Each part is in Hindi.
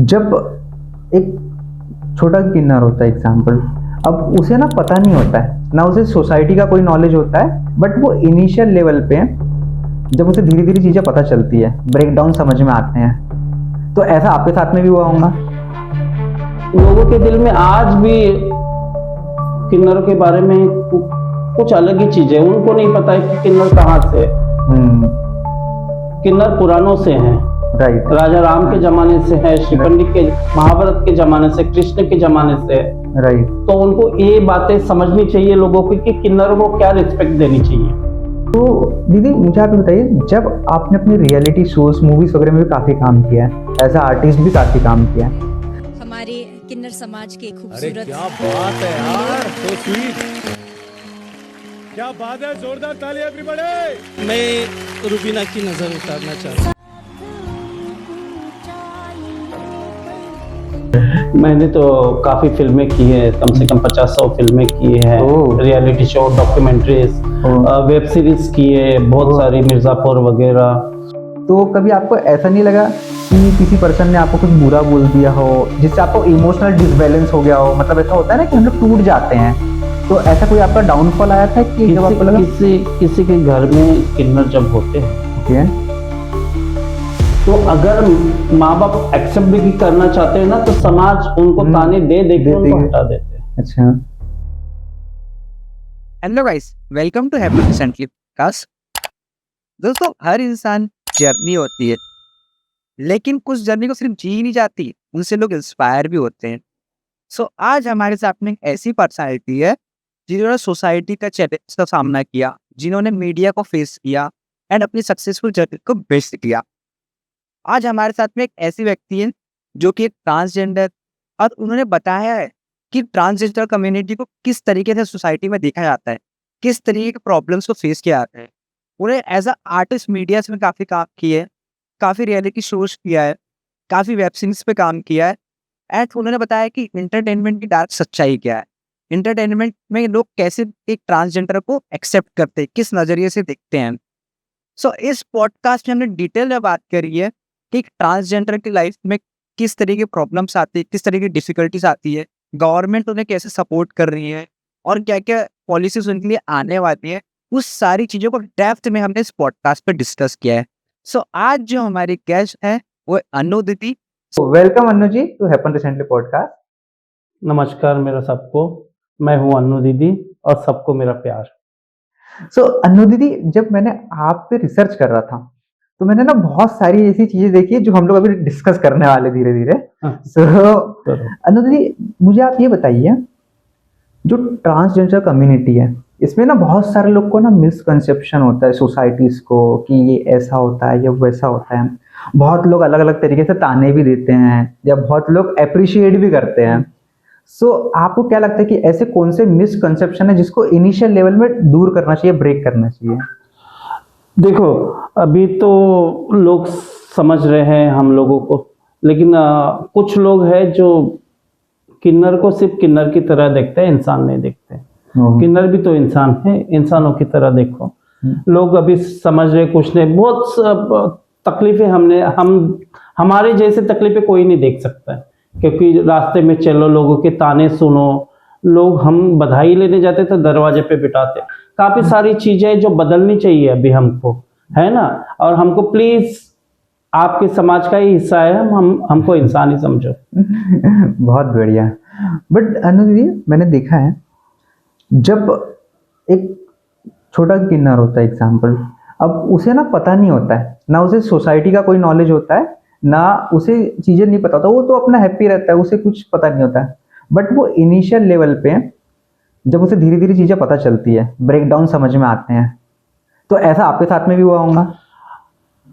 जब एक छोटा किन्नर होता है एग्जाम्पल, अब उसे ना पता नहीं होता है, ना उसे सोसाइटी का कोई नॉलेज होता है, बट वो इनिशियल लेवल पे जब उसे धीरे धीरे चीज़ें पता चलती है, ब्रेकडाउन समझ में आते हैं, तो ऐसा आपके साथ में भी हुआ होगा। लोगों के दिल में आज भी किन्नरों के बारे में कुछ अलग ही चीज है। उनको नहीं पता है कि किन्नर कहाँ से है। किन्नर पुराणों से हैं, राइट। राजा राम के जमाने से है, श्री पंडित के महाभारत के जमाने से, कृष्ण के जमाने से है। राइट। तो उनको ये बातें समझनी चाहिए लोगों को कि किन्नरों को क्या रिस्पेक्ट देनी चाहिए। तो दीदी मुझे आप बताइए, जब आपने अपने रियलिटी शोज मूवीज वगैरह में भी काफी काम किया है, एज अ आर्टिस्ट भी काफी काम किया है, हमारे किन्नर समाज के खूबसूरत, क्या बात है यार, so sweet। क्या बात है, जोरदार ताली एवरीबॉडी। मैं रुबीना की नजर उतारना चाहता हूँ। मैंने तो काफी फिल्में की है, कम से कम 50-100 फिल्में की है, reality show, documentaries, web series की है बहुत सारी, मिर्जापुर वगैरह। तो कभी आपको ऐसा नहीं लगा कि किसी पर्सन ने आपको कुछ बुरा बोल दिया हो, जिससे आपको इमोशनल डिसबैलेंस हो गया हो? मतलब ऐसा होता है ना कि हम लोग टूट जाते हैं, तो ऐसा कोई आपका डाउनफॉल आया था कि जब आपको लगा? किसी के घर में किन्नर जब होते हैं, तो अगर माँ बाप एक्सेप्ट भी करना चाहते हैं ना, तो समाज उनको ताने दे के उनको हटा देते हैं। अच्छा। Hello guys, welcome to happy recently podcast. दोस्तों, हर इंसान जर्नी होती है, लेकिन कुछ जर्नी को सिर्फ जी नहीं जाती, उनसे लोग इंस्पायर भी होते हैं। सो आज हमारे साथ में एक ऐसी पर्सनैलिटी है जिन्होंने सोसाइटी का चैलेंज का सामना किया, जिन्होंने मीडिया को फेस किया एंड अपनी सक्सेसफुल जर्नी को बेस्ट किया। आज हमारे साथ में एक ऐसी व्यक्ति है जो कि एक ट्रांसजेंडर, और उन्होंने बताया है कि ट्रांसजेंडर कम्युनिटी को किस तरीके से सोसाइटी में देखा जाता है, किस तरीके के प्रॉब्लम्स को फेस किया जाता है। उन्हें एज अ आर्टिस्ट मीडिया में काफ़ी काम किए, काफ़ी रियलिटी शोज किया है, काफ़ी वेब सीरीज पे काम किया है, एंड उन्होंने बताया कि इंटरटेनमेंट की डार्क सच्चाई क्या है, इंटरटेनमेंट में लोग कैसे एक ट्रांसजेंडर को एक्सेप्ट करते हैं, किस नज़रिए से देखते हैं। सो इस पॉडकास्ट में हमने डिटेल में बात करी है कि ट्रांसजेंडर की लाइफ में किस तरह की प्रॉब्लम्स आती है, किस तरह की डिफिकल्टीज आती है, गवर्नमेंट उन्हें कैसे सपोर्ट कर रही है, और क्या क्या पॉलिसीज उनके लिए आने वाली है। उस सारी चीज़ों को डेप्थ में हमने इस पॉडकास्ट पे डिस्कस किया है। सो आज जो हमारी गेस्ट है वो Anu didi. Welcome Anu ji to happen recently podcast. नमस्कार मेरा सबको, मैं हूँ अनु दीदी और सबको मेरा प्यार। सो अनु दीदी, जब मैंने आप पे रिसर्च कर रहा था तो मैंने ना बहुत सारी ऐसी चीजें देखी है जो हम लोग अभी डिस्कस करने वाले धीरे धीरे। सो अनु दीदी, मुझे आप ये बताइए, जो ट्रांसजेंडर कम्युनिटी है, इसमें ना बहुत सारे लोग को ना मिसकंसेप्शन होता है सोसाइटीज को कि ये ऐसा होता है या वैसा होता है। बहुत लोग अलग अलग तरीके से ताने भी देते हैं या बहुत लोग अप्रिशिएट भी करते हैं। सो आपको क्या लगता है कि ऐसे कौन से मिसकंसेप्शन है जिसको इनिशियल लेवल में दूर करना चाहिए, ब्रेक करना चाहिए? देखो, अभी तो लोग समझ रहे हैं हम लोगों को, लेकिन कुछ लोग हैं जो किन्नर को सिर्फ किन्नर की तरह देखते हैं, इंसान नहीं देखते। किन्नर भी तो इंसान है, इंसानों की तरह देखो। लोग अभी समझ रहे कुछ नहीं, बहुत तकलीफें हमारे जैसे तकलीफें कोई नहीं देख सकता है, क्योंकि रास्ते में चलो, लोगों के ताने सुनो, लोग, हम बधाई लेने जाते तो दरवाजे पे बिठाते। काफी सारी चीजें जो बदलनी चाहिए अभी हमको, है ना। और हमको प्लीज, आपके समाज का ही हिस्सा है, हमको इंसान ही समझो। बहुत बढ़िया। बट अनु दीदी, मैंने देखा है जब एक छोटा किन्नर होता है एग्जाम्पल, अब उसे ना पता नहीं होता है, ना उसे सोसाइटी का कोई नॉलेज होता है, ना उसे चीजें नहीं पता होता, वो तो अपना हैप्पी रहता है, उसे कुछ पता नहीं होता है। बट वो इनिशियल लेवल पे जब उसे धीरे धीरे चीजें पता चलती है, ब्रेकडाउन समझ में आते हैं, तो ऐसा आपके साथ में भी हुआ होगा?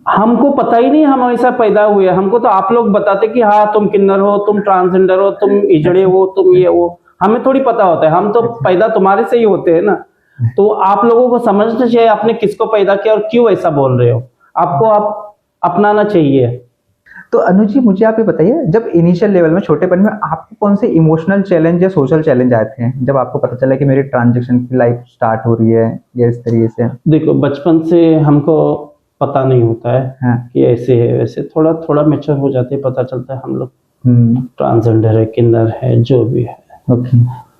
हमको पता ही नहीं, हम ऐसा पैदा हुए, हमको तो आप लोग बताते कि हाँ तुम किन्नर हो, तुम ट्रांसजेंडर हो, तुम इजड़े हो, तुम ये हो। हमें थोड़ी पता होता है, हम तो पैदा तुम्हारे से ही होते हैं ना। तो आप लोगों को समझना चाहिए आपने किसको पैदा किया और क्यों ऐसा बोल रहे हो, आपको आप अपनाना चाहिए। तो अनु जी, मुझे आप ये बताइए, जब इनिशियल लेवल में छोटेपन में आपको कौन से इमोशनल चैलेंज या सोशल चैलेंज आए थे, जब आपको पता चला कि मेरी ट्रांजेक्शन की लाइफ स्टार्ट हो रही है या इस तरीके से? देखो, बचपन से हमको पता नहीं होता है हाँ। कि ऐसे है वैसे, थोड़ा थोड़ा मैच्योर हो जाते पता चलता है हम लोग ट्रांसजेंडर है, किन्नर है, जो भी है। ओके।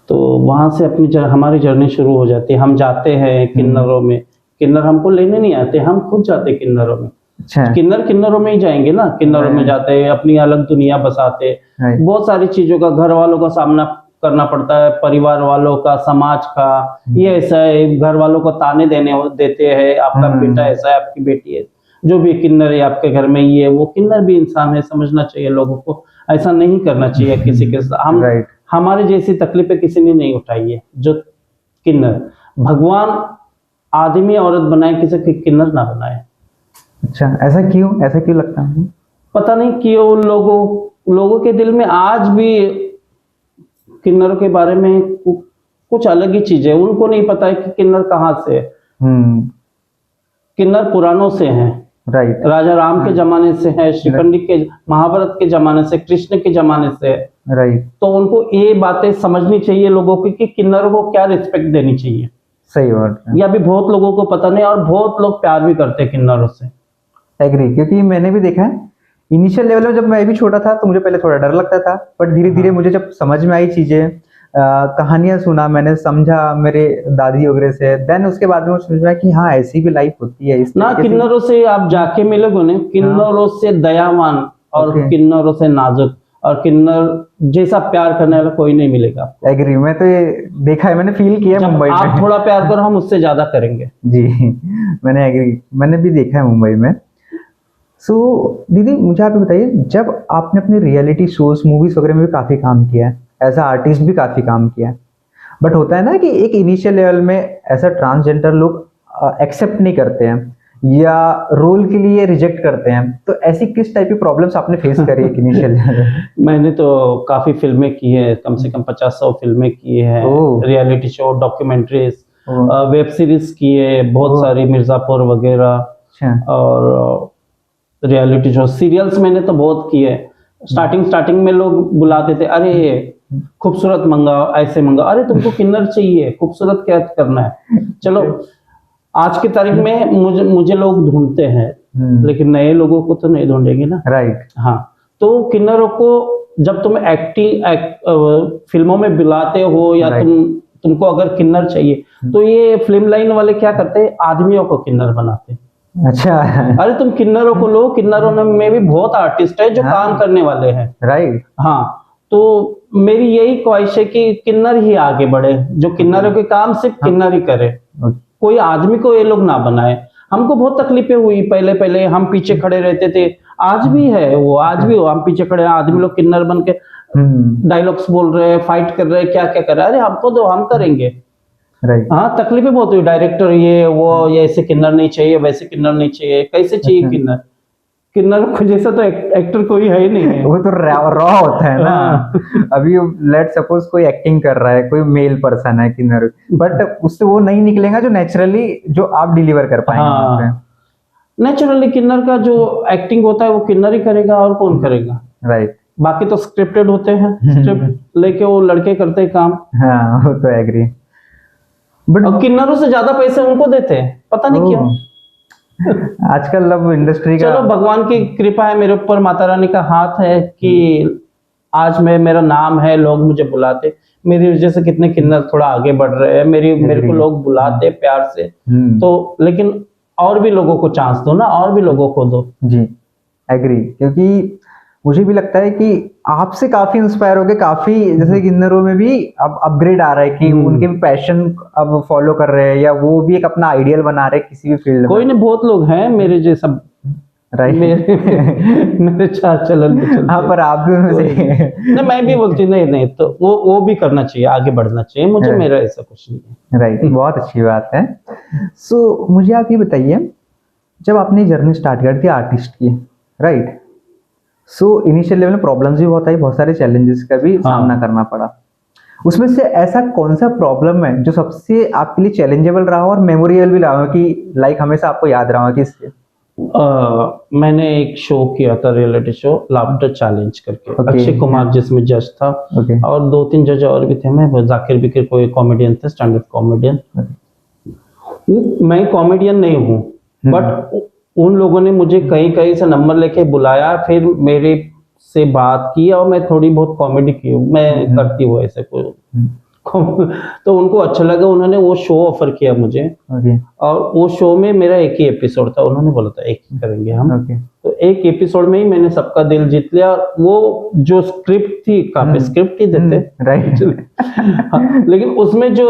तो वहां से अपनी हमारी जर्नी शुरू हो जाती है। हम जाते हैं किन्नरों में, किन्नर हमको लेने नहीं आते, हम खुद जाते हैं किन्नरों में। अच्छा। किन्नरों में ही जाएंगे ना, किन्नरों में जाते हैं, अपनी अलग दुनिया बसाते। बहुत सारी चीजों का, घर वालों का सामना करना पड़ता है, परिवार वालों का, समाज का। ये ऐसा है, घर वालों को ताने देते हैं, आपका बेटा ऐसा है, आपकी बेटी है, जो भी किन्नर है आपके घर में, ये वो किन्नर भी इंसान है, समझना चाहिए लोगों को। ऐसा नहीं करना चाहिए किसी के साथ। हमारे जैसी तकलीफें किसी ने नहीं उठाई है। जो किन्नर, भगवान आदमी औरत बनाए, किसी की किन्नर ना बनाए। अच्छा, ऐसा क्यों लगता है? पता नहीं क्यों लोगों के दिल में आज भी किन्नरों के बारे में कुछ अलग ही चीज है। उनको नहीं पता है कि किन्नर कहाँ से है। किन्नर पुराणों से हैं। राइट। राजा राम के जमाने से है, श्रीखंडी के, महाभारत के जमाने से, कृष्ण के जमाने से है। राइट। तो उनको ये बातें समझनी चाहिए लोगों की कि किन्नरों को क्या रिस्पेक्ट देनी चाहिए। सही बात है। ये अभी बहुत लोगों को पता नहीं, और बहुत लोग प्यार भी करते हैं किन्नरों से। एग्री, क्योंकि मैंने भी देखा है इनिशियल लेवल में, जब मैं भी छोटा था तो मुझे पहले थोड़ा डर लगता था, बट धीरे धीरे मुझे जब समझ में आई चीजें, कहानियां सुना, मैंने समझा मेरे दादी वगैरह से, देन उसके बाद में मुझे समझ में आया कि हाँ ऐसी भी लाइफ होती है। इस ना किन्नरों से आप जाके मिलोगे ना, किन्नरों से दयावान और किन्नरों से नाजुक और किन्नर जैसा प्यार करने वाला कोई नहीं मिलेगा आपको। एग्री, मैं तो ये देखा है, मैंने फील किया है मुंबई में। आप थोड़ा प्यार करो, हम उससे ज्यादा करेंगे। जी, मैंने एग्री, मैंने भी देखा है मुंबई में। सो दीदी मुझे आप बताइए, जब आपने अपने रियलिटी शोज, मूवीज वगैरह में भी काफी काम किया है, एज आर्टिस्ट भी काफी काम किया है, बट होता है ना कि एक इनिशियल लेवल में ऐसा ट्रांसजेंडर लोग एक्सेप्ट नहीं करते हैं या रोल के लिए रिजेक्ट करते हैं, तो ऐसी किस टाइप की प्रॉब्लम्स आपने फेस करी है इनिशियल लेवल? मैंने तो काफी फिल्में की है, कम से कम 50-100 फिल्में की है, reality show, documentaries, web series की है बहुत सारी, मिर्जापुर वगैरह, और रियलिटी शो, सीरियल्स मैंने तो बहुत किए। स्टार्टिंग में लोग बुलाते थे, अरे खूबसूरत मंगा, ऐसे मंगा, अरे तुमको किन्नर चाहिए, खूबसूरत क्या करना है, चलो। आज की तारीख में मुझे लोग ढूंढते हैं, लेकिन नए लोगों को तो नहीं ढूंढेंगे ना। राइट। हाँ, तो किन्नरों को जब तुम फिल्मों में बुलाते हो या तुमको अगर किन्नर चाहिए, तो ये फिल्म लाइन वाले क्या करते हैं, आदमियों को किन्नर बनाते हैं। अच्छा। अरे तुम किन्नरों को लो, किन्नरों में भी बहुत आर्टिस्ट है जो काम करने वाले हैं। राइट। हाँ, तो मेरी यही ख्वाहिश है कि किन्नर ही आगे बढ़े, जो किन्नरों के काम सिर्फ किन्नर ही करे, कोई आदमी को ये लोग ना बनाए। हमको बहुत तकलीफें हुई पहले, हम पीछे खड़े रहते थे, आज भी है वो, आज भी हो, हम पीछे खड़े, आदमी लोग किन्नर बन के डायलॉग्स बोल रहे हैं, फाइट कर रहे हैं, क्या क्या कर रहे हैं, अरे हमको दो, हम करेंगे। हाँ, तकलीफें बहुत हुई, डायरेक्टर ये वो, ये ऐसे किन्नर नहीं चाहिए, वैसे किन्नर नहीं चाहिए, कैसे चाहिए किन्नर को जैसा तो एक्टर कोई है ही नहीं है। वो तो रॉ होता है ना। अभी नेट सपोज कोई एक्टिंग कर रहा है, कोई मेल पर्सन है किन्नर, बट उससे वो नहीं निकलेगा जो नेचुरली जो आप डिलीवर कर पाएंगे। नेचुरली किन्नर का जो एक्टिंग होता है वो किन्नर ही करेगा, और कौन करेगा। राइट। बाकी तो स्क्रिप्टेड होते हैं, स्क्रिप्ट लेके वो लड़के करते हैं काम। हाँ, वो तो एग्री, बट किन्नरों से ज्यादा पैसे उनको देते हैं, पता नहीं क्यों। आजकल लव इंडस्ट्री का, चलो भगवान की कृपा है मेरे ऊपर, माता रानी का हाथ है कि आज मेरा नाम है, लोग मुझे बुलाते, मेरी वजह से कितने किन्नर थोड़ा आगे बढ़ रहे हैं, मेरे को लोग बुलाते प्यार से। तो लेकिन और भी लोगों को चांस दो ना, और भी लोगों को दो। जी, एग्री, क्योंकि मुझे भी लगता है कि आपसे काफी इंस्पायर हो गए, काफी जैसे किन्नरों में भी अब अपग्रेड आ रहा है कि उनके भी पैशन अब फॉलो कर रहे हैं, या वो भी एक अपना आइडियल बना रहे हैं किसी भी फील्ड में। कोई नहीं, बहुत लोग हैं मेरे जैसा, राइट। मेरे चार चलन पे चलते। हाँ, पर आप भी नहीं, मैं भी बोलती नहीं, तो वो भी करना चाहिए, आगे बढ़ना चाहिए, मुझे मेरा ऐसा कुछ नहीं है। राइट, बहुत अच्छी बात है। सो मुझे आप ये बताइए, जब आपने जर्नी स्टार्ट कर दी आर्टिस्ट की, राइट, सो इनिशियल लेवल में प्रॉब्लम्स भी बहुत आई, बहुत सारे चैलेंजेस का भी सामना करना पड़ा। उसमें से ऐसा कौन सा प्रॉब्लम है जो सबसे आपके लिए चैलेंजेबल रहा और मेमोरेबल भी रहा, कि लाइक हमेशा आपको याद रहा कि इससे? मैंने एक शो किया था, रियलिटी शो, लाफ्टर चैलेंज करके, अक्षय कुमार जिसमें जज था, और 2-3 जज और भी थे, मैं जाकिर बिकिर कोई कॉमेडियन थे, स्टैंड अप कॉमेडियन। मैं कॉमेडियन नहीं हूँ, बट उन लोगों ने मुझे कहीं से नंबर लेके बुलाया, फिर मेरे से बात की और मैं थोड़ी बहुत कॉमेडी की हूँ, मैं करती हूँ ऐसे कोई तो उनको अच्छा लगा, उन्होंने वो शो ऑफर किया मुझे ओके और वो शो में मेरा एक ही एपिसोड था, उन्होंने बोला था एक ही करेंगे हम। ओके तो एक एपिसोड में ही मैंने सबका दिल जीत लिया। और वो जो स्क्रिप्ट थी, काफी स्क्रिप्ट ही देते राइट हाँ, लेकिन उसमें जो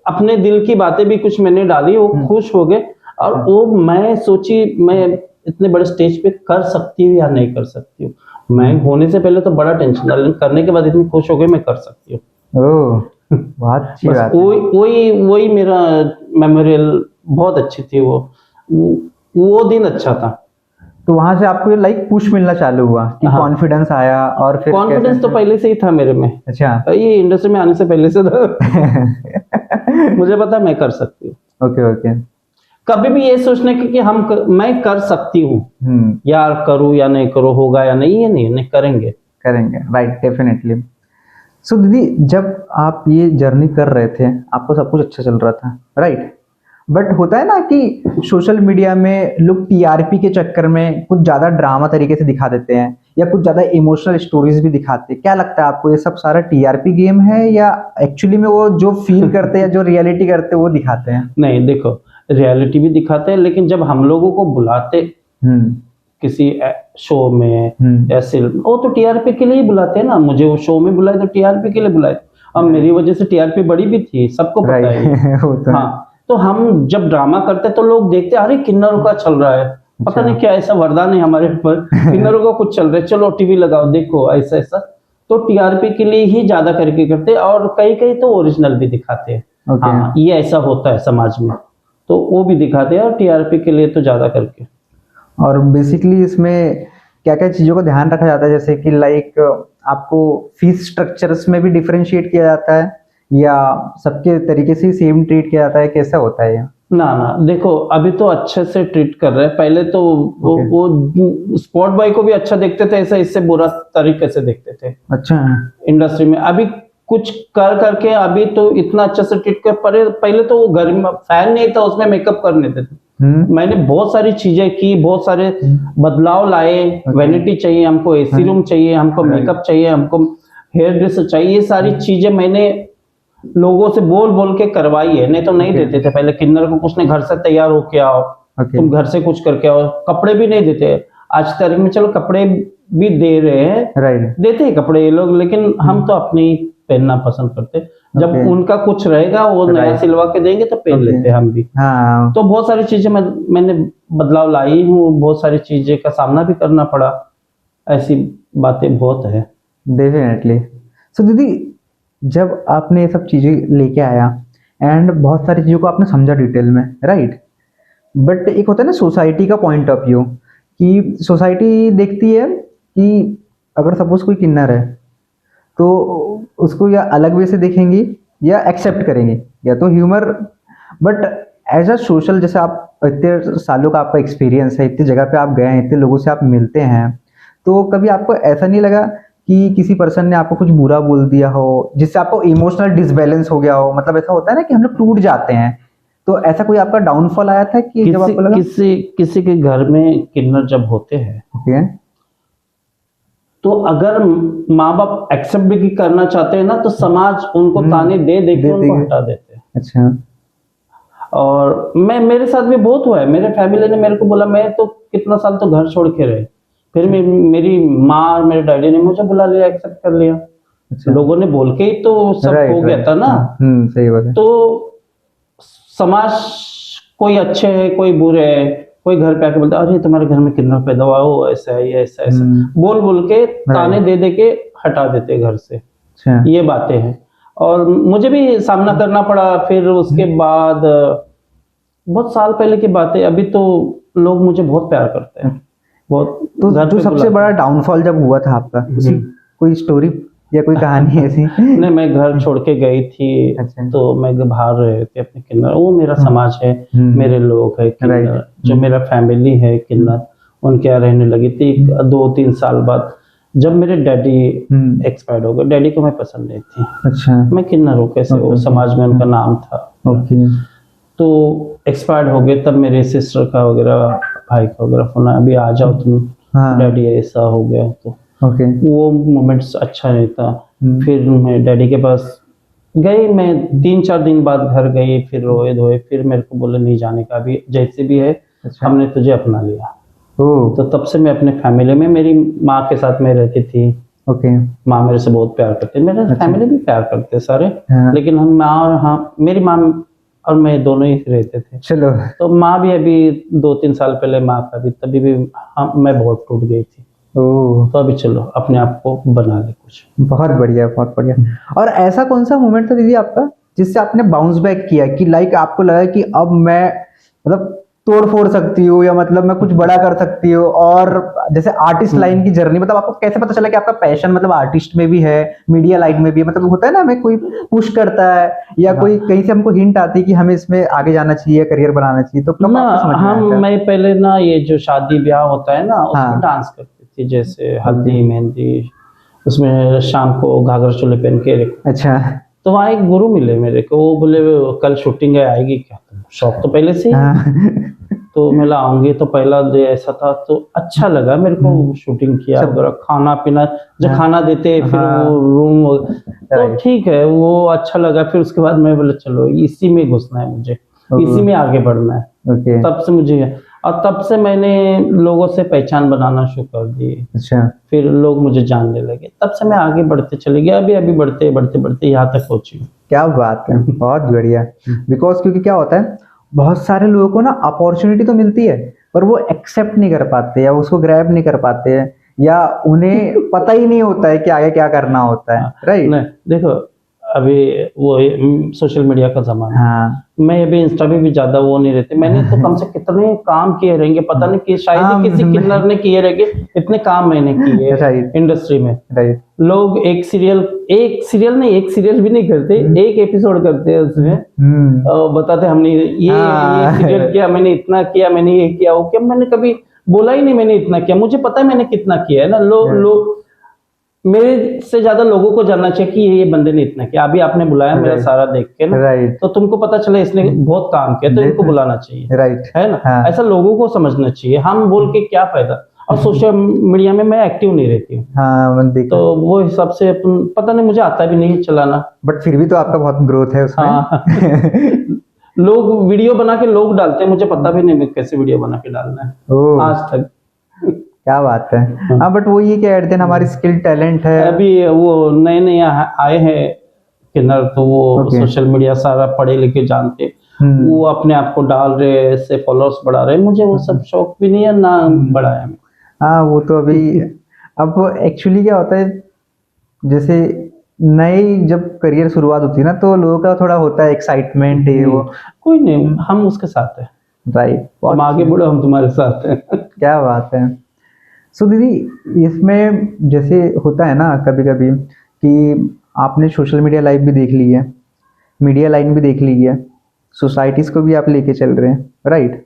अपने दिल की बातें भी कुछ मैंने डाली, वो खुश हो गए। और वो मैं सोची मैं इतने बड़े स्टेज पे कर सकती हूँ या नहीं कर सकती हूँ। मैं होने से पहले तो बड़ा टेंशन था, लेकिन करने के बाद इतनी खुश हो गई मैं कर सकती हूँ। ओह बहुत अच्छी बस बात है। वही मेरा मेमोरियल बहुत अच्छी थी। वो दिन अच्छा था। तो वहां से आपको लाइक पुश मिलना चालू हुआ कि हाँ। कॉन्फिडेंस आया और फिर कॉन्फिडेंस तो पहले से ही था मेरे में, अच्छा ये इंडस्ट्री में आने से पहले से था। मुझे पता मैं कर सकती हूँ। ओके ओके कभी भी ये सोचने की कि मैं कर सकती हूँ, यार करूँ या नहीं करूँ, होगा या नहीं, ये नहीं करेंगे करेंगे राइट डेफिनेटली। सो दीदी जब आप ये जर्नी कर रहे थे आपको सब कुछ अच्छा चल रहा था राइट, बट होता है ना कि सोशल मीडिया में लोग टीआरपी के चक्कर में कुछ ज़्यादा ड्रामा तरीके से दिखा देते हैं या कुछ ज़्यादा इमोशनल स्टोरीज भी दिखाते हैं। क्या लगता है आपको ये सब सारा टीआरपी गेम है या एक्चुअली में वो जो फील करते हैं जो रियलिटी करते हैं वो दिखाते हैं? नहीं देखो, रियलिटी भी दिखाते हैं, लेकिन जब हम लोगों को बुलाते किसी शो में या फिल्म, वो तो टीआरपी के लिए ही बुलाते हैं ना। मुझे वो शो में बुलाए तो टीआरपी के लिए बुलाए। अब मेरी वजह से टीआरपी बड़ी भी थी, सबको पता है। हाँ, तो हम जब ड्रामा करते तो लोग देखते अरे किन्नरों का चल रहा है, पता नहीं क्या ऐसा वरदान है हमारे ऊपर, किन्नरों का कुछ चल रहा है, चलो टीवी लगाओ देखो ऐसा ऐसा। तो टीआरपी के लिए ही ज्यादा करके करते, और कई कई तो ओरिजिनल भी दिखाते हैं। हाँ, ये ऐसा होता है समाज में, तो वो भी दिखाते हैं, और टीआरपी के लिए तो ज्यादा करके। और बेसिकली इसमें क्या क्या चीज़ों का ध्यान रखा जाता है, जैसे कि लाइक आपको फीस स्ट्रक्चर्स में भी डिफरेंशिएट किया जाता है या सबके तरीके से सेम ट्रीट किया जाता है, कैसा होता है ये? ना देखो, अभी तो अच्छे से ट्रीट कर रहे हैं। पहले तो वो स्पॉट बॉय को भी अच्छा देखते थे, ऐसा इससे बुरा तरीके से देखते थे अच्छा इंडस्ट्री में। अभी कुछ कर करके अभी तो इतना अच्छा से ट्रीट कर पहले तो वो घर में फैन नहीं था, उसमें मेकअप कर लेते थे। मैंने बहुत सारी चीजें की, बहुत सारे बदलाव लाए। वैनिटी चाहिए हमको, एसी रूम चाहिए हमको, मेकअप चाहिए हमको, हेयर ड्रेसर चाहिए, ये सारी चीजें मैंने लोगों से बोल बोल के करवाई है। नहीं तो नहीं देते थे पहले किन्नर को कुछ नहीं, घर से तैयार होके आओ, तुम घर से कुछ करके आओ। कपड़े भी नहीं देते। आज तारीख में चलो कपड़े भी दे रहे हैं, देते हैं कपड़े ये लोग, लेकिन हम तो अपने पहनना पसंद करते। जब उनका कुछ रहेगा वो नया सिलवा के देंगे तो पहन लेते हैं हम भी। तो बहुत सारी चीजें मैंने बदलाव लाई हूँ, बहुत सारी चीजें का सामना भी करना पड़ा, ऐसी बातें बहुत है। डेफिनेटली। सो दीदी जब आपने ये सब चीजें लेके आया एंड बहुत सारी चीजों को आपने समझा डिटेल में राइट, बट एक होता है ना सोसाइटी का पॉइंट ऑफ व्यू, कि सोसाइटी देखती है कि अगर सपोज कोई किन्नर है तो उसको या अलग वे से देखेंगी या एक्सेप्ट करेंगे, या तो humour. But as a social, जैसे आप इतने सालों का आपका एक्सपीरियंस है, इतनी जगह पे आप गए हैं, इतने लोगों से आप मिलते हैं, तो कभी आपको ऐसा नहीं लगा कि किसी पर्सन ने आपको कुछ बुरा बोल दिया हो जिससे आपको इमोशनल डिसबैलेंस हो गया हो? मतलब ऐसा होता है ना कि हम लोग टूट जाते हैं, तो ऐसा कोई आपका डाउनफॉल आया था कि जब आपको लगा? किसी के घर में किन्नर जब होते हैं तो अगर माँ बाप एक्सेप्ट भी करना चाहते हैं ना, तो समाज उनको ताने दे के उनको हटा देते हैं। अच्छा। और मेरे साथ भी बहुत हुआ है। मेरे फैमिली ने मेरे को बोला, मैं तो कितना साल तो घर छोड़ के रहे, फिर मेरी माँ और मेरे डैडी ने मुझे बुला लिया, एक्सेप्ट कर लिया। अच्छा। लोगों ने बोल के ही तो सब हो गया था ना। सही बात है। तो समाज कोई अच्छे है कोई बुरे है, कोई घर पे आके बोलता अरे तुम्हारे घर में किन्नर पैदा हुआ हो, ऐसा है ये ऐसा ऐसा, बोल बोल के ताने दे के हटा देते घर से। ये बातें हैं और मुझे भी सामना करना पड़ा। फिर उसके बाद बहुत साल पहले की बात है, अभी तो लोग मुझे बहुत प्यार करते हैं बहुत। तो जो सबसे बड़ा डाउनफॉल जब हुआ था आपका, उसी कोई स्टोरी या कोई कहानी ऐसी? नहीं, मैं घर छोड़ के गई थी। अच्छा। तो मैं बाहर रहे थे अपने किन्नर, वो मेरा समाज है, मेरे लोग है किन्नर, जो मेरा फैमिली है किन्नर, उनके यहाँ रहने लगी थी। 2-3 साल बाद जब मेरे डैडी एक्सपायर्ड हो गए, डैडी को मैं पसंद नहीं थी। अच्छा। मैं किन्नर हूँ कैसे, वो समाज में उनका नाम था। तो एक्सपायर्ड हो गए, तब मेरे सिस्टर का वगैरह, भाई का वगैरह फोन, अभी आ जाओ तुम, डैडी ऐसा हो गया। तो ओके। वो मोमेंट्स अच्छा नहीं था। हम्म। फिर मैं डैडी के पास गई, मैं 3-4 दिन बाद घर गई, फिर रोए धोए, फिर मेरे को बोले नहीं जाने का, अभी जैसे भी है अच्छा। हमने तुझे अपना लिया। ओह। तो तब से मैं अपने फैमिली में, मेरी माँ के साथ में रहती थी, ओके। माँ मेरे से बहुत प्यार करते, मेरे अच्छा। फैमिली भी प्यार करते सारे, हाँ। लेकिन हम माँ और मेरी माँ और मैं दोनों ही रहते थे। चलो। तो माँ भी अभी 2-3 साल पहले माँ का भी, तभी भी मैं बहुत टूट गई थी। ओह। तो अभी चलो अपने आप को बना ले कुछ। बहुत बढ़िया, बहुत बढ़िया। और ऐसा कौन सा मोमेंट था दीदी आपका जिससे आपने बाउंस बैक किया कि लाइक आपको लगा कि अब मैं मतलब तोड़ फोड़ सकती हूँ, या मतलब मैं कुछ बड़ा कर सकती हूँ? और जैसे आर्टिस्ट लाइन की जर्नी, मतलब आपको कैसे पता चला कि आपका पैशन मतलब आर्टिस्ट में भी है, मीडिया लाइन में भी है? मतलब होता है ना, हमें कोई पुश करता है या कोई कहीं से हमको हिंट आती है कि हमें इसमें आगे जाना चाहिए, करियर बनाना चाहिए, तो कब ना आपको समझ में हम आता है? मैं पहले ना ये जो शादी ब्याह होता है ना उसमें हाँ। डांस करती थी, जैसे हल्दी मेहंदी, उसमें शाम को घाघरा चोली पहन के। अच्छा। तो वहाँ एक गुरु मिले मेरे को, वो बोले कल शूटिंग है, आएगी क्या? शौक तो पहले से ही। हाँ। तो मैं आऊंगी, तो पहला डे ऐसा था, तो अच्छा लगा मेरे को। शूटिंग किया सब- वगैरह, खाना पीना जो हाँ। खाना देते फिर हाँ। वो रूम, तो Right. ठीक है, वो अच्छा लगा। फिर उसके बाद मैं बोला चलो इसी में घुसना है मुझे, इसी में आगे बढ़ना है। ओके। तब से मुझे, और तब से मैंने लोगों से पहचान बनाना शुरू कर दी, अच्छा। फिर लोग मुझे जानने लगे, तब से मैं आगे बढ़ते चले गया। अभी बढ़ते बढ़ते बढ़ते यहाँ तक पहुंची हूँ। क्या बात है, बहुत बढ़िया। बिकॉज क्योंकि क्या होता है, बहुत सारे लोगों को ना अपॉर्चुनिटी तो मिलती है पर वो एक्सेप्ट नहीं कर पाते, या उसको ग्रैब नहीं कर पाते हैं, या उन्हें पता ही नहीं होता है कि आगे क्या करना होता है। राइट। नहीं देखो, अभी वो सोशल मीडिया का जमाना है। हाँ। मैं अभी इंस्टा पे भी ज्यादा वो नहीं रहते, मैंने तो कम से कितने काम किए रहेंगे पता नहीं, कि शायद हाँ, ही किसी मैं- किन्नर ने किए रहेंगे, इतने काम मैंने किए Right. इंडस्ट्री में। राइट। लोग एक सीरियल नहीं, एक सीरियल भी नहीं करते, एक एपिसोड करते हैं उसमें, हम्म। और बताते हमने ये हाँ। सीरियल किया, मैंने इतना किया, मैंने ये किया वो किया। मैंने कभी बोला ही नहीं मैंने इतना किया, मुझे पता है मैंने कितना किया है ना। लोग मेरे से ज्यादा लोगों को जानना चाहिए कि ये बंदे ने इतना किया। अभी आपने बुलाया मेरा Right. सारा देख के ना, राइट। तो तुमको पता चला इसने बहुत काम किया, तो इनको बुलाना चाहिए, राइट। है ना। हाँ। ऐसा लोगों को समझना चाहिए, हम बोल के क्या फायदा। और सोशल मीडिया में मैं एक्टिव नहीं रहती हूँ, हाँ, मैंने देखा। तो वो हिसाब से पता नहीं, मुझे आता भी नहीं चलाना। बट फिर भी तो आपका बहुत ग्रोथ है उसमें। हाँ। लोग वीडियो बना के लोग डालते हैं, मुझे पता भी नहीं कैसे वीडियो बना के डालना है ओह, आज तक। क्या बात है। हाँ, बट वो ये क्या एट हमारी स्किल टैलेंट है। अभी वो नए आए हैं किन्नर, तो वो Okay. सोशल मीडिया सारा पढ़े लिखे जानते, वो अपने आप को डाल रहे, ऐसे फॉलोअर्स बढ़ा रहे। मुझे वो सब शौक भी नहीं है ना बढ़ाया मैं। हाँ, वो तो अभी अब एक्चुअली क्या होता है, जैसे नई जब करियर शुरुआत होती है ना, तो लोगों का थोड़ा होता है एक्साइटमेंट, ये वो। कोई नहीं, हम उसके साथ हैं, राइट। तुम आगे बढ़ो, हम तुम्हारे साथ हैं। क्या बात है। सो दीदी, इसमें जैसे होता है ना कभी कभी कि आपने सोशल मीडिया लाइफ भी देख ली है, मीडिया लाइन भी देख ली है, सोसाइटीज़ को भी आप लेके चल रहे हैं, राइट।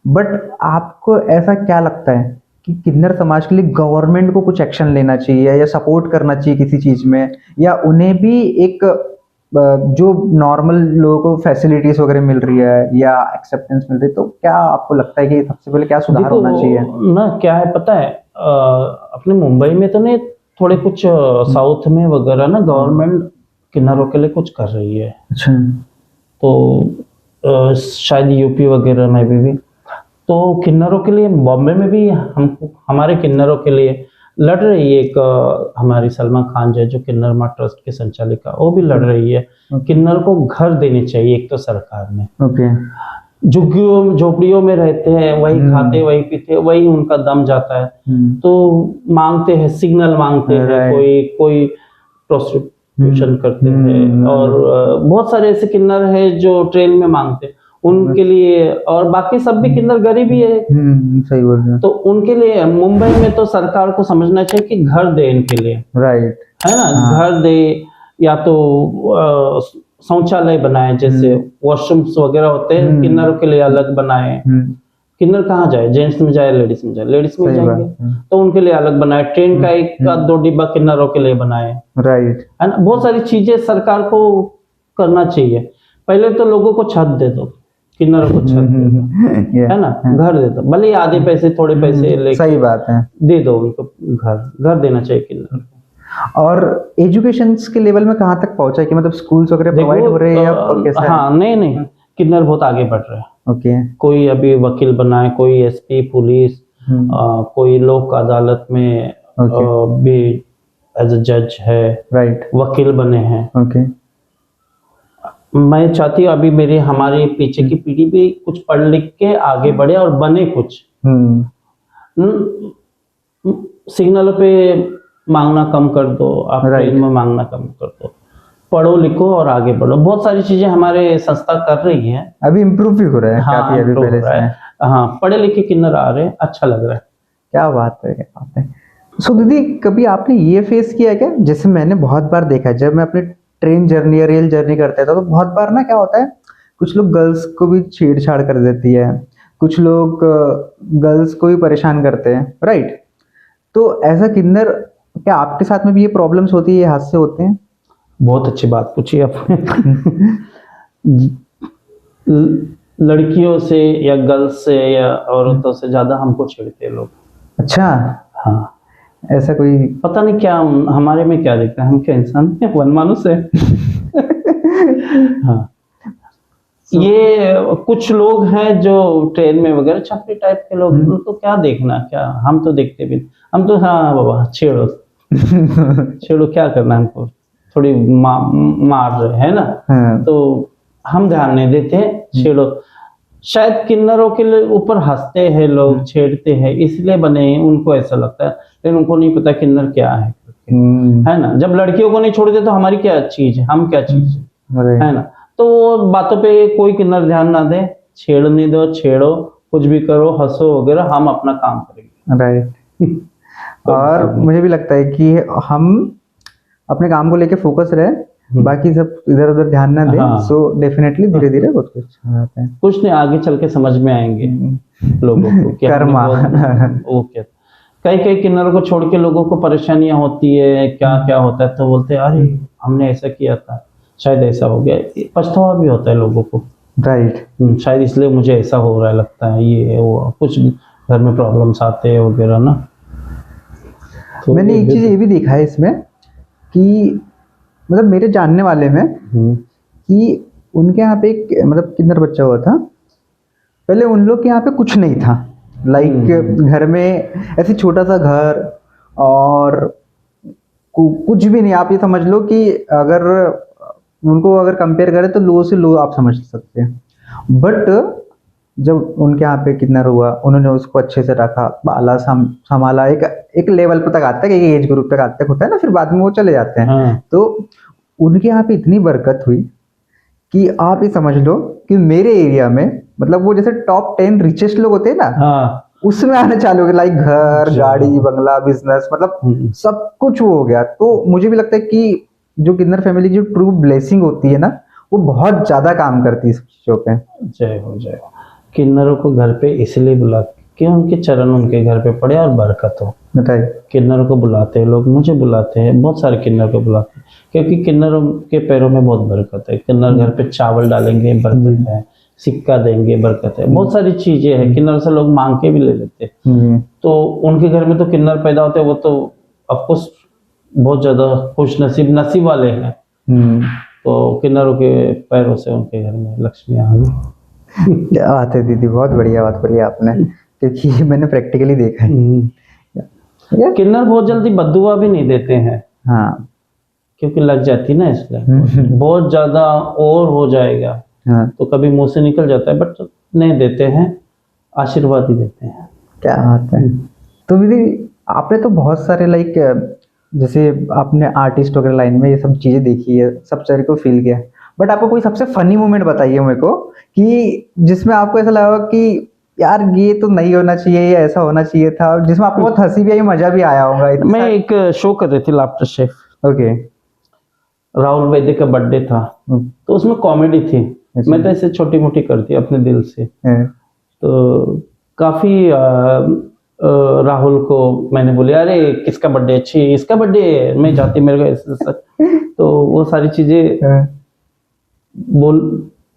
बट आपको ऐसा क्या लगता है कि किन्नर समाज के लिए गवर्नमेंट को कुछ एक्शन लेना चाहिए, या सपोर्ट करना चाहिए किसी चीज़ में, या उन्हें भी एक जो नॉर्मल लोगों को फैसिलिटीज वगैरह मिल रही है या एक्सेप्टेंस मिल रही है, तो क्या आपको लगता है कि सबसे पहले क्या सुधार देखो, होना चाहिए? ना क्या है पता है, अपने मुंबई में तो नहीं, थोड़े कुछ साउथ में वगैरह ना गवर्नमेंट किन्नरों के लिए कुछ कर रही है। अच्छा। तो शायद यूपी वगैरह में भी तो किन्नरों के लिए, बॉम्बे में भी हमारे किन्नरों के लिए लड़ रही है एक हमारी सलमा खान जो किन्नर माँ ट्रस्ट की संचालिका, वो भी लड़ रही है। किन्नर को घर देने चाहिए एक तो सरकार ने। ओके। झुग्गियों झोपड़ियों में रहते हैं, वही खाते वही पीते, वही उनका दम जाता है, तो मांगते हैं, सिग्नल मांगते हैं, कोई प्रोस्टिट्यूशन करते हैं, और बहुत सारे ऐसे किन्नर है जो ट्रेन में मांगते हैं उनके लिए, और बाकी सब भी किन्नर गरीब ही है। सही बोल रहे हैं। तो उनके लिए मुंबई में तो सरकार को समझना चाहिए कि घर दे इनके लिए, राइट। है ना। घर दे, या तो शौचालय बनाए, जैसे वॉशरूम्स वगैरह होते हैं किन्नरों के लिए अलग बनाए। किन्नर कहाँ जाए, जेंट्स में जाए लेडीज में जाए, लेडीज में जाएंगे तो उनके लिए अलग बनाए। ट्रेन का एक का 2 डिब्बा किन्नरों के लिए बनाए, राइट। है ना। बहुत सारी चीजें सरकार को करना चाहिए। पहले तो लोगों को छत दे दो, किन्नरों को छत दे दो, Yeah. है ना, घर दे दो, भले ही आधे पैसे थोड़े पैसे लेके सही बात है। दे दो उनको, घर देना चाहिए किन्नर को। और एजुकेशन के लेवल में कहाँ तक पहुंचा है कि मतलब स्कूल्स वगैरह प्रोवाइड हो रहे हैं या कैसा है? हाँ, नहीं, किन्नर बहुत आगे बढ़ रहे हैं। ओके। कोई अभी वकील बना है, कोई एसपी पुलिस, कोई लोक अदालत में भी एज अ जज है, राइट। वकील बने हैं। ओके। मैं चाहती हूँ अभी मेरे हमारे पीछे की पीढ़ी भी कुछ पढ़ लिख के आगे बढ़े और बने कुछ। सिग्नल पे मांगना कम कर दो, आप ट्रेन में मांगना कम कर दो, पढ़ो लिखो और आगे बढ़ो। बहुत सारी चीजें हमारे संस्था कर रही है, अभी इम्प्रूव भी हो रहा है। हाँ, काफी अभी improve पहले हो रहा है। हाँ, पढ़े लिखे किन्नर आ रहे हैं, अच्छा लग रहा है। क्या बात है, क्या बात है। सो दीदी, कभी आपने ये फेस किया है क्या, जैसे मैंने बहुत बार देखा है जब मैं अपनी ट्रेन जर्नी या रेल जर्नी करता था, तो बहुत बार ना क्या होता है, कुछ लोग गर्ल्स को भी छेड़छाड़ कर देती है, कुछ लोग गर्ल्स को भी परेशान करते हैं, राइट? तो ऐसा किन्नर, क्या आपके साथ में भी ये प्रॉब्लम्स होती है, ये हादसे होते हैं? बहुत अच्छी बात पूछी आपने। लड़कियों से या गर्ल्स से या औरतों से ज्यादा हमको छेड़ते हैं लोग। अच्छा। हाँ, ऐसा कोई पता नहीं क्या हमारे में क्या देखते हैं, हम क्या इंसान हैं, वनमानुष है। हाँ, ये कुछ लोग हैं जो ट्रेन में वगैरह छपरी टाइप के लोग, उनको क्या देखना, क्या हम तो देखते भी, हम तो हाँ बाबा छेड़ो छेड़ो, क्या करना, हमको थोड़ी मार रहे है ना। हाँ। तो हम ध्यान नहीं देते, छेड़ो। शायद किन्नरों के ऊपर हंसते हैं लोग, छेड़ते हैं, इसलिए बने हैं, उनको ऐसा लगता है, लेकिन उनको नहीं पता किन्नर क्या है ना। जब लड़कियों को नहीं छोड़ते तो हमारी क्या चीज है, हम क्या चीज है ना। तो वो बातों पे कोई किन्नर ध्यान ना दे, छेड़ने दो, छेड़ो, कुछ भी करो, हंसो वगैरह, हम अपना काम करेंगे। राइट। और मुझे भी लगता है कि हम अपने काम को लेके फोकस रहे, बाकी सब इधर उधर ध्यान ना दें। हाँ। सो डेफिनेटली धीरे धीरे बहुत कुछ हो जाता है। कुछ नहीं, आगे चल के समझ में आएंगे लोगों को कि कर्मा। वो क्या, कई किन्नरों को छोड़ के लोगों को परेशानियां होती है, क्या क्या होता है, तो बोलते हैं अरे हमने ऐसा किया था, शायद ऐसा हो गया, पछतावा भी होता है लोगों को। राइट। शायद इसलिए मुझे ऐसा हो रहा है, लगता है ये वो, कुछ घर में प्रॉब्लम्स आते हैं वगैरह ना। तो मैंने एक चीज ये भी देखा है इसमें कि मतलब मेरे जानने वाले में कि उनके यहाँ पे एक मतलब किन्नर बच्चा हुआ था, पहले उन लोग के यहाँ पे कुछ नहीं था, लाइक घर में ऐसे छोटा सा घर और कुछ भी नहीं। आप ये समझ लो कि अगर उनको अगर कंपेयर करें तो लो से लो आप समझ सकते हैं। बट जब उनके यहाँ पे किन्नर हुआ, उन्होंने उसको अच्छे से रखा, पाला, संभाला, एक लेवल पर तक आता है, एक एज ग्रुप तक आता तक होता है ना, फिर बाद में वो चले जाते हैं। हाँ। तो उनके यहाँ पे इतनी बरकत हुई कि आप ये समझ लो कि मेरे एरिया में मतलब वो जैसे टॉप 10 रिचेस्ट लोग होते हैं ना, हाँ, उसमें आने चालू हो गए, लाइक घर, गाड़ी, बंगला, बिजनेस, मतलब सब कुछ वो हो गया। तो मुझे भी लगता है कि जो किन्नर फैमिली की जो ट्रू ब्लेसिंग होती है ना, वो बहुत ज्यादा काम करती है इस चीजों पे। जय हो जय हो। किन्नरों को घर पे इसलिए बुलाते कि उनके चरण उनके घर पे पड़े और बरकत हो। बताइए। किन्नरों को बुलाते हैं लोग, मुझे बुलाते हैं, बहुत सारे किन्नर को बुलाते हैं, क्योंकि किन्नरों के पैरों में बहुत बरकत है। किन्नर घर पे चावल डालेंगे, बरकत है, सिक्का देंगे, बरकत है, बहुत सारी चीजें हैं। किन्नर से लोग मांग के भी ले लेते हैं। तो उनके घर में तो किन्नर पैदा होते हैं, वो तो ऑफकोर्स बहुत ज्यादा खुश नसीब वाले हैं। तो किन्नरों के पैरों से उनके घर में लक्ष्मी आ गई। क्या बात है दीदी, बहुत बढ़िया बात बोली आपने, क्योंकि मैंने प्रैक्टिकली देखा है। किन्नर बहुत जल्दी बद्दुआ भी नहीं देते हैं। हाँ। क्योंकि लग जाती ना, इसलिए बहुत ज्यादा और हो जाएगा। हाँ। तो कभी मुंह से निकल जाता है, बट नहीं देते हैं, आशीर्वाद ही देते हैं। क्या बात है। तो दीदी आपने तो बहुत सारे लाइक जैसे आपने आर्टिस्ट वगैरह लाइन में ये सब चीजें देखी है, सब चीज़ों को फील किया, बट आपको कोई सबसे फनी मोमेंट बताइए मेरे को कि जिसमें आपको ऐसा लगा कि यार ये तो नहीं होना चाहिए, या ऐसा होना चाहिए था, जिसमें आपको बहुत हंसी भी आई, मजा भी आया होगा। मैं एक शो कर रही थी, laughter chef. Okay. Rahul Vaidya का बर्थडे था, तो उसमें कॉमेडी थी। मैं तो ऐसे छोटी मोटी करती अपने दिल से। तो काफी राहुल को मैंने बोली, अरे किसका बर्थडे, अच्छी इसका बर्थडे, मैं जाती मेरे को। तो वो सारी चीजें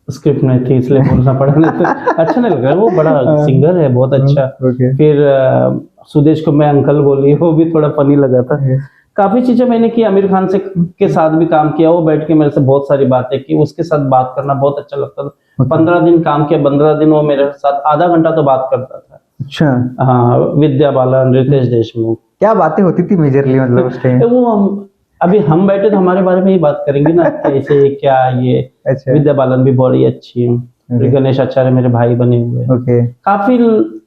स्क्रिप्ट में थी इसलिए बोलना पड़ा, नहीं तो अच्छा नहीं लगा। वो बड़ा सिंगर है, बहुत अच्छा। ओके। फिर सुदेश को मैं अंकल बोली, वो भी थोड़ा फनी लगा था। काफी चीजें मैंने की, आमिर खान से के साथ भी काम किया, वो बैठ के मेरे से बहुत सारी बातें की, उसके साथ बात करना बहुत अच्छा लगता था। 15 दिन काम किया, 15 दिन वो मेरे साथ आधा घंटा तो बात करता था। अच्छा, हाँ, विद्या बालन, रितेश देशमुख, क्या बातें होती थी मेजरली मतलब उस टाइम? वो अभी हम बैठे तो हमारे बारे में ही बात करेंगे ना, कैसे क्या ये। अच्छा, विद्या बालन भी बड़ी अच्छी है, फिर गणेश आचार्य मेरे भाई बने हुए हैं। ओके। काफी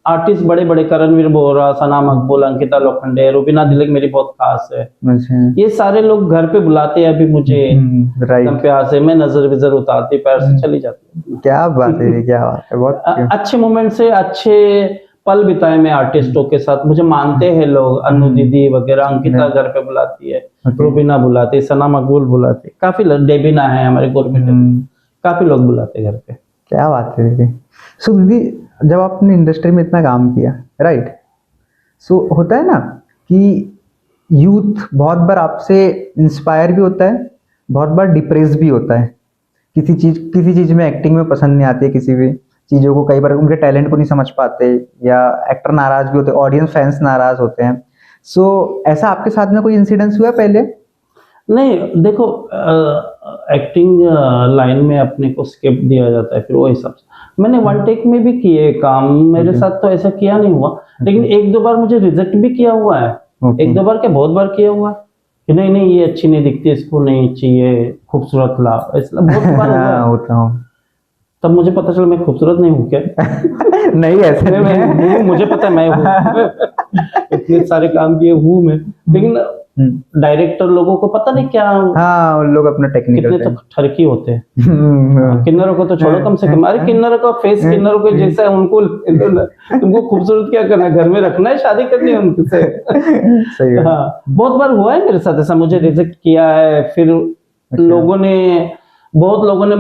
आर्टिस्ट बड़े बड़े, करणवीर बोरा, सना मकबूल, अंकिता लोखंडे, रूबीना दिलीप मेरी बहुत खास है। अच्छा, ये सारे लोग घर पे बुलाते हैं अभी मुझे, एकदम राइट। प्यार से। मैं नजर विजर उतारती, पैर से चली जाती। क्या बात है, क्या बात है, बहुत अच्छी। अच्छे मोमेंट से अच्छे पल बिताए मैं आर्टिस्टों के साथ, मुझे मानते हैं लोग, अनु दीदी वगैरह, अंकिता घर पे बुलाती है, रूबीना बुलाती है, सना मकबूल बुलाती है, काफी लोग, डेबिना है हमारे गवर्नमेंट, काफी लोग बुलाते हैं घर पे। क्या बात है दीदी। सो दीदी, जब आपने इंडस्ट्री में इतना काम किया, राइट, सो होता है ना कि यूथ बहुत बार आपसे इंस्पायर भी होता है, बहुत बार डिप्रेस भी होता है। किसी चीज़ में एक्टिंग में पसंद नहीं आती है, किसी भी चीज़ों को, कई बार उनके टैलेंट को नहीं समझ पाते, या एक्टर नाराज भी होते, ऑडियंस फैंस नाराज होते हैं। सो ऐसा आपके साथ में कोई इंसिडेंस हुआ पहले? नहीं, देखो, एक्टिंग लाइन में अपने को स्क्रिप्ट दिया जाता है, फिर वो हिसाब से मैंने वन टेक में भी किए काम, मेरे साथ तो ऐसा किया नहीं हुआ, लेकिन एक दो बार मुझे रिजेक्ट भी किया हुआ है। एक दो बार क्या, बहुत बार किया हुआ कि नहीं नहीं ये अच्छी नहीं दिखती, इसको नहीं चाहिए, खूबसूरत ला, ऐसा बहुत बार हुआ है। होता हूँ। तब मुझे पता चला मैं खूबसूरत नहीं हूँ क्या। नहीं, ऐसे मैं नहीं हूँ, मुझे पता है मैं हूँ। इतने सारे काम किए हूँ मैं, लेकिन डायरेक्टर लोगों को पता नहीं क्या, हाँ, उन लोग अपना टेक्निकल कितने तो ठरकी होते हैं। किन्नरों को तो छोड़ो, कम से कम, अरे किन्नरों का फेस किन्नरों के जैसा है, उनको तुमको खूबसूरत क्या करना है, घर में रखना है, शादी करनी है उनसे। सही है। हाँ, बहुत बार हुआ है मेरे साथ ऐसा, मुझे रिजेक्ट किया है। फिर लोगों ने, बहुत लोगों ने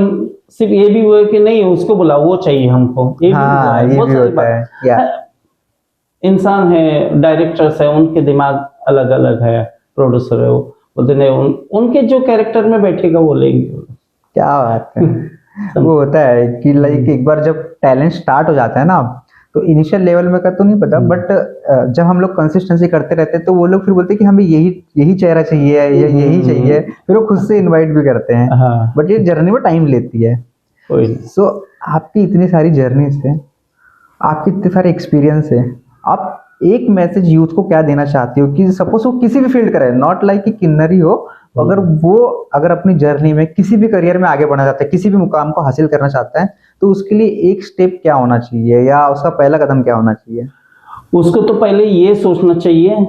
सिर्फ ये भी हुआ कि नहीं उसको बुलाओ, वो चाहिए हमको, ये भी हुआ हाँ, है, ये बहुत भी सारी होता है। बात। या इंसान है, डायरेक्टर्स है, उनके दिमाग अलग अलग है, प्रोड्यूसर है, वो बोलते नहीं उनके जो कैरेक्टर में बैठेगा वो लेंगे। क्या बात है। वो होता है कि लाइक एक बार जब टैलेंट स्टार्ट हो जाता है ना, तो इनिशियल लेवल में का तो नहीं पता, बट जब हम लोग कंसिस्टेंसी करते रहते हैं तो वो लोग फिर बोलते हैं कि हमें यही चेहरा चाहिए या यही चाहिए, फिर वो खुद से इनवाइट भी करते हैं। हाँ, बट ये जर्नी में टाइम लेती है। कोई नहीं। सो आपकी इतनी सारी जर्नी से, आपके इतने सारे एक्सपीरियंस है, आप एक मैसेज यूथ को क्या देना चाहती हो कि सपोज वो किसी भी फील्ड करे, नॉट लाइक कि किन्नर ही हो, अगर अपनी जर्नी में किसी भी करियर में आगे बढ़ना चाहता है, किसी भी मुकाम को हासिल करना चाहता है, तो उसके लिए एक स्टेप क्या होना चाहिए, या उसका पहला कदम क्या होना चाहिए? उसको तो पहले ये सोचना चाहिए,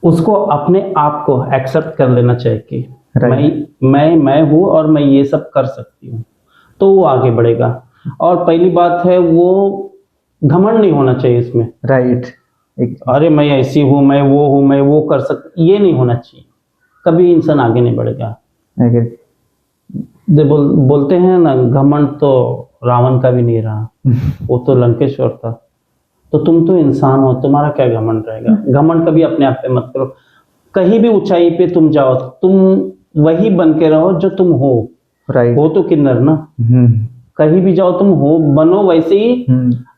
उसको अपने आप को एक्सेप्ट कर लेना चाहिए कि मैं हूँ और मैं ये सब कर सकती हूँ, तो वो आगे बढ़ेगा। और पहली बात है, वो घमंड नहीं होना चाहिए इसमें, राइट। अरे मैं ऐसी हूँ, मैं वो कर सकती, ये नहीं होना चाहिए, कभी इंसान आगे नहीं बढ़ेगा। बोलते हैं ना, घमंड तो रावण का भी नहीं रहा, वो तो लंकेश्वर था। तो तुम तो इंसान हो, तुम्हारा क्या घमंड रहेगा? घमंड कभी अपने आप पे मत करो। कहीं भी ऊंचाई पे तुम जाओ, तुम वही बन के रहो जो तुम हो। राइट। हो तो किन्नर ना, कहीं भी जाओ तुम हो, बनो वैसे ही,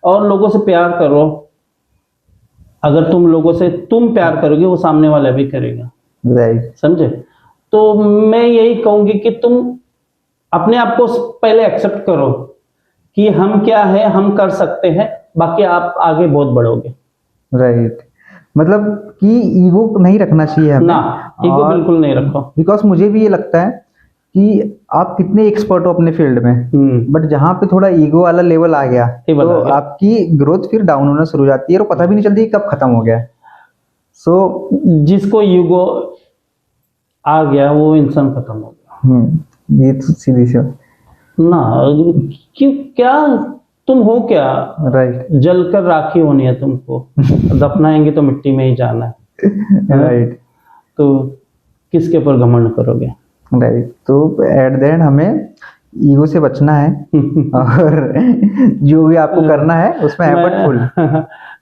और लोगों से प्यार करो। अगर तुम लोगों से तुम प्यार करोगे, वो सामने वाला भी करेगा। राइट, समझे? तो मैं यही कहूंगी कि तुम अपने आप को पहले एक्सेप्ट करो कि हम क्या है, हम कर सकते हैं, बाकी आप आगे बहुत बढ़ोगे। राइट। मतलब कि ईगो नहीं रखना चाहिए हमें ना, ईगो बिल्कुल नहीं रखो। बिकॉज मुझे भी ये लगता है कि आप कितने एक्सपर्ट हो अपने फील्ड में, बट जहाँ पे थोड़ा ईगो वाला लेवल आ गया तो आपकी ग्रोथ फिर डाउन होना शुरू हो जाती है और पता भी नहीं चलती कब खत्म हो गया। सो जिसको ईगो आ गया वो इंसान खत्म हो गया। ये तो सीधी सी ना, क्यों, क्या तुम हो क्या? राइट। जलकर राखी होनी है तुमको, दफनाएंगे तो मिट्टी में ही जाना है। राइट। तो किसके ऊपर घमंड करोगे? राइट। तो एट द एंड हमें ईगो से बचना है और जो भी आपको करना है उसमें एफर्टफुल।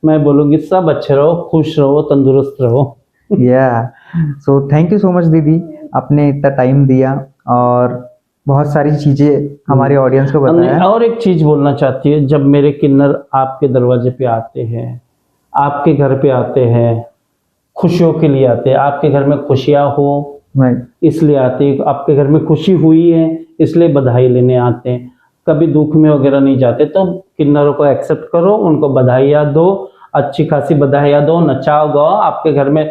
मैं बोलूंगी सब अच्छे रहो, खुश रहो, तंदुरुस्त रहो। या so thank you so much दीदी, आपने इतना टाइम दिया और बहुत सारी चीजें हमारे ऑडियंस को हमने बताया। और एक चीज बोलना चाहती है, जब मेरे किन्नर आपके दरवाजे पे आते हैं, आपके घर पे आते हैं, खुशियों के लिए आते हैं, आपके घर में खुशियां हो राइट, इसलिए आते हैं, आपके घर में खुशी हुई है इसलिए बधाई लेने आते हैं, कभी दुख में वगैरह नहीं जाते। तो किन्नरों को एक्सेप्ट करो, उनको बधाइयाँ दो, अच्छी खासी बधाइयाँ दो, नचाओ गाओ, आपके घर में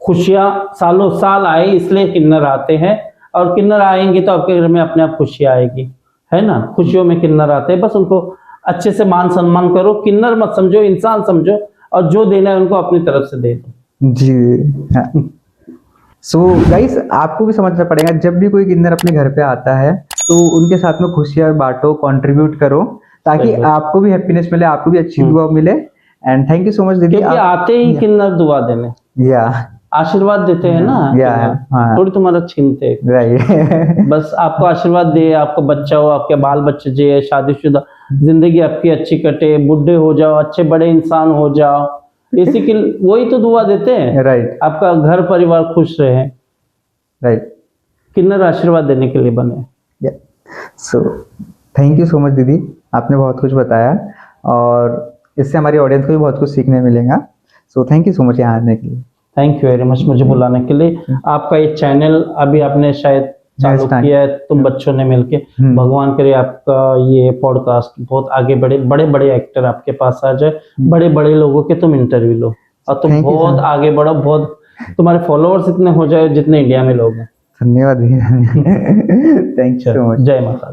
खुशियाँ सालों साल आए इसलिए किन्नर आते हैं, और किन्नर आएंगे तो आपके घर में अपने आप खुशियाँ आएगी, है ना। खुशियों में किन्नर आते हैं, बस उनको अच्छे से मान सम्मान करो, किन्नर मत समझो, इंसान समझो, और जो देना है उनको अपनी तरफ से दे दो। जी हाँ। सो गाइस, आपको भी समझना पड़ेगा, जब भी कोई किन्नर अपने घर पे आता है तो उनके साथ में खुशियां बांटो, कंट्रीब्यूट करो, ताकि सही बात। आपको भी हैप्पीनेस मिले, आपको भी अच्छी दुआ मिले। And thank you so much दीदी। क्योंकि आते ही किन्नर दुआ देने, या आशीर्वाद देते हैं ना या किन्नर, हाँ थोड़ी तुम्हारा छीनते हैं। राइट। बस आपको आशीर्वाद दे, आपको बच्चा हो, आपके बाल बच्चे जिए, शादीशुदा जिंदगी आपकी अच्छी कटे, बुढ़े हो जाओ, अच्छे बड़े इंसान हो जाओ, इसी की वही तो दुआ देते हैं। राइट आपका घर परिवार खुश रहे, राइट। किन्नर आशीर्वाद देने के लिए बने। So thank you so much दीदी, आपने बहुत कुछ बताया और इससे हमारी ऑडियंस को भी बहुत कुछ सीखने मिलेगा। So thank you so much यहाँ आने के लिए। थैंक यू वेरी मच मुझे बुलाने के लिए। आपका ये चैनल अभी आपने शायद चालू start किया है तुम बच्चों ने मिलके, भगवान करे आपका ये पॉडकास्ट बहुत आगे बढ़े, बड़े बड़े एक्टर आपके पास आ जाए, बड़े बड़े लोगों के तुम इंटरव्यू लो, और तुम Thank you, बहुत sir. आगे बढ़ो, बहुत तुम्हारे फॉलोअर्स इतने हो जाए जितने इंडिया में लोग हैं। धन्यवाद। Thank you so much. जय माता दी।